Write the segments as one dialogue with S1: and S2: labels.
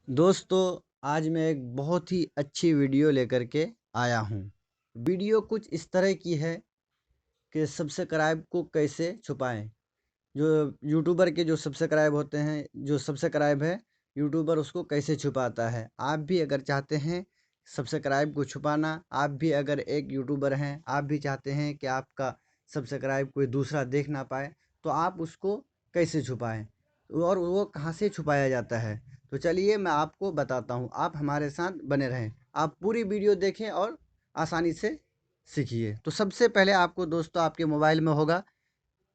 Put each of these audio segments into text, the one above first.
S1: दोस्तों, आज मैं एक बहुत ही अच्छी वीडियो लेकर के आया हूँ। वीडियो कुछ इस तरह की है कि सब्सक्राइब को कैसे छुपाएँ। जो यूट्यूबर के जो सब्सक्राइब होते हैं, जो सब्सक्राइब है, यूट्यूबर उसको कैसे छुपाता है। आप भी अगर चाहते हैं सब्सक्राइब को छुपाना, आप भी अगर एक यूट्यूबर हैं, आप भी चाहते हैं कि आपका सब्सक्राइब कोई दूसरा देख ना पाए, तो आप उसको कैसे छुपाएँ और वो कहाँ से छुपाया जाता है। तो चलिए मैं आपको बताता हूँ, आप हमारे साथ बने रहें। आप पूरी वीडियो देखें और आसानी से सीखिए। तो सबसे पहले आपको दोस्तों आपके मोबाइल में होगा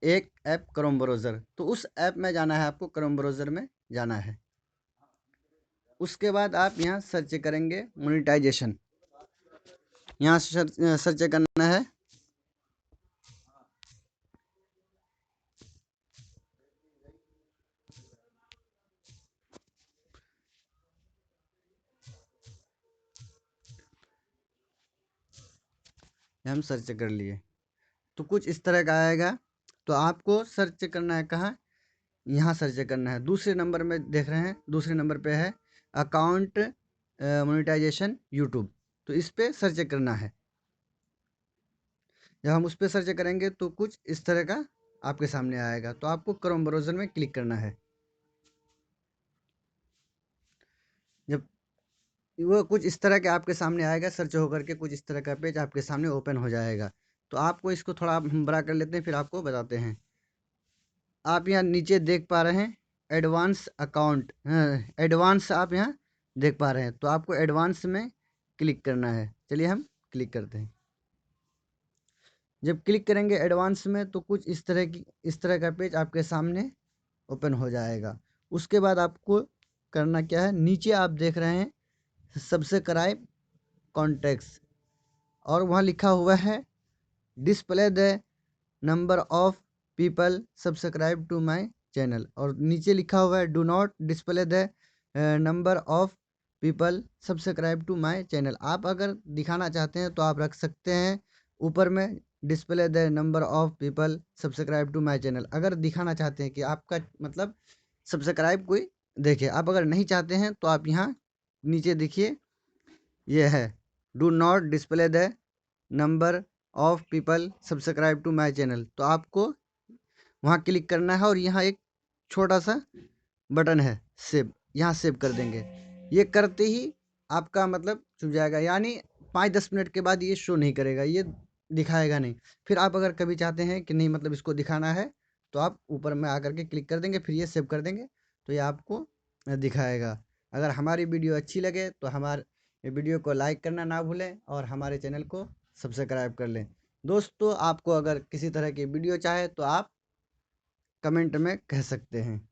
S1: एक ऐप क्रोम ब्राउज़र, तो उस ऐप में जाना है, आपको क्रोम ब्राउज़र में जाना है। उसके बाद आप यहाँ सर्च करेंगे मोनेटाइजेशन, यहाँ सर्च करना है। हम सर्च कर लिए, तो कुछ इस तरह का आएगा। तो आपको सर्च करना है कहाँ, यहाँ सर्च करना है। दूसरे नंबर में देख रहे हैं, दूसरे नंबर पे है अकाउंट मोनेटाइजेशन यूट्यूब, तो इस पे सर्च करना है। जब हम उस पर सर्च करेंगे तो कुछ इस तरह का आपके सामने आएगा, तो आपको क्रोम ब्राउज़र में क्लिक करना है। जब वो कुछ इस तरह के आपके सामने आएगा, सर्च होकर के कुछ इस तरह का पेज आपके सामने ओपन हो जाएगा। तो आपको इसको थोड़ा हम बड़ा कर लेते हैं, फिर आपको बताते हैं। आप यहाँ नीचे देख पा रहे हैं एडवांस अकाउंट, एडवांस आप यहाँ देख पा रहे हैं, तो आपको एडवांस में क्लिक करना है। चलिए हम क्लिक करते हैं। जब क्लिक करेंगे एडवांस में, तो कुछ इस तरह का पेज आपके सामने ओपन हो जाएगा। उसके बाद आपको करना क्या है, नीचे आप देख रहे हैं सब्सक्राइब कॉन्टैक्ट्स, और वहाँ लिखा हुआ है display the number of people subscribe to my channel, और नीचे लिखा हुआ है do not display the number of people subscribe to my channel. आप अगर दिखाना चाहते हैं तो आप रख सकते हैं ऊपर में display the number of people subscribe to my channel. अगर दिखाना चाहते हैं कि आपका मतलब सब्सक्राइब कोई देखे, आप अगर नहीं चाहते हैं तो आप यहाँ नीचे देखिए, ये है do not display the number of people subscribe to my channel. तो आपको वहाँ क्लिक करना है और यहाँ एक छोटा सा बटन है सेव, यहाँ सेव कर देंगे। ये करते ही आपका मतलब छुप जाएगा, यानी 5-10 मिनट के बाद ये शो नहीं करेगा, ये दिखाएगा नहीं। फिर आप अगर कभी चाहते हैं कि नहीं मतलब इसको दिखाना है, तो आप ऊपर में आकर के क्लिक कर देंगे, फिर ये सेव कर देंगे, तो ये आपको दिखाएगा। अगर हमारी वीडियो अच्छी लगे तो हमारे वीडियो को लाइक करना ना भूलें और हमारे चैनल को सब्सक्राइब कर लें। दोस्तों, आपको अगर किसी तरह की वीडियो चाहे तो आप कमेंट में कह सकते हैं।